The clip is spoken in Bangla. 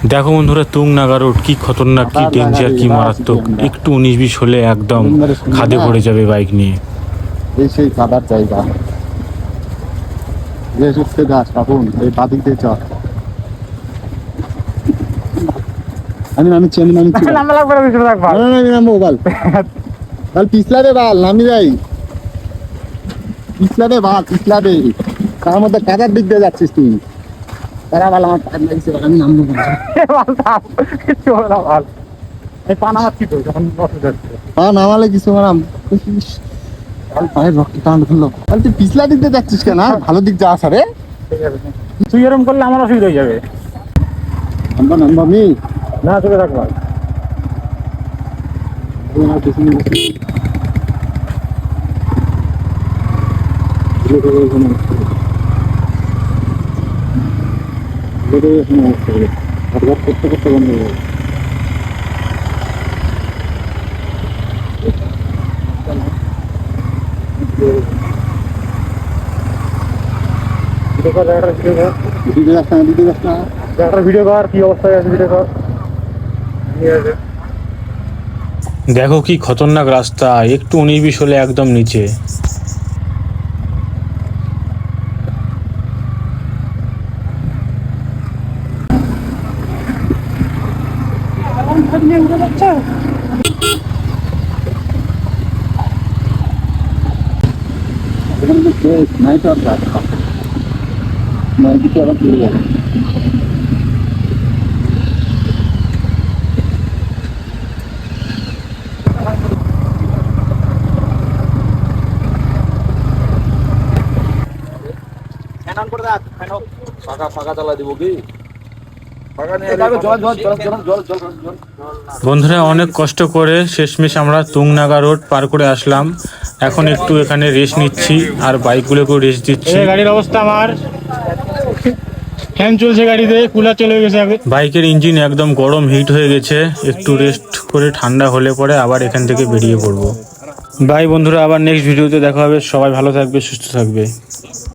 দেখো বন্ধুরা, তুংনাগা রোড কি খতরনাক, কি ডেঞ্জার, কি মারাত্মক। একটু 19-20 হলে একদম খাদে পড়ে যাবে বাইক নিয়ে। এই সেই কাদার জায়গা, উঠতে গাছ কাপুন এই বাদিক দিয়ে চল। পিছলা দে বাল, নামি যাই পিছলা দে বাল, পিছলা দে। তার মধ্যে কাদার দিক দিয়ে যাচ্ছিস তুই। তারা বাল আমার পায়ে লাগছে, আমি নামবো না। পা নামালে কিছু মারাম পায়ের রক্ত টান ধরলো। তুই পিছলা দিক দিয়ে যাচ্ছিস কেন? ভালো দিক যা আসারে। তুই এরকম করলে আমার অসুবিধা হয়ে যাবে। নামবা নামবা আমি না চলে থাকবা। করতে করতে বন্ধ হয়ে যাবে। ভিডিও কর কি অবস্থায় আছে, ভিডিও কর। দেখো কি খতরনাক রাস্তা, একটু 19-20 হলে একদম নিচে। নাইট আর রাত নাইটে আবার চলে যাবে। বন্ধুরা, অনেক কষ্ট করে শেষমেশ আমরা তুংনাগা রোড পার করে আসলাম। এখন একটু এখানে রেস্ট নিচ্ছি আর বাইকগুলোকেও রেস্ট দিচ্ছি। গাড়ির অবস্থা আমার, ফ্যান চলছে গাড়িতে, কুলার চলে গেছে আগে। বাইকের ইঞ্জিন একদম গরম হিট হয়ে গেছে। একটু রেস্ট করে ঠান্ডা হলে পরে আবার এখান থেকে বেরিয়ে পড়বো। বাই বন্ধুরা, আবার নেক্সট ভিডিওতে দেখা হবে। সবাই ভালো থাকবে, সুস্থ থাকবে।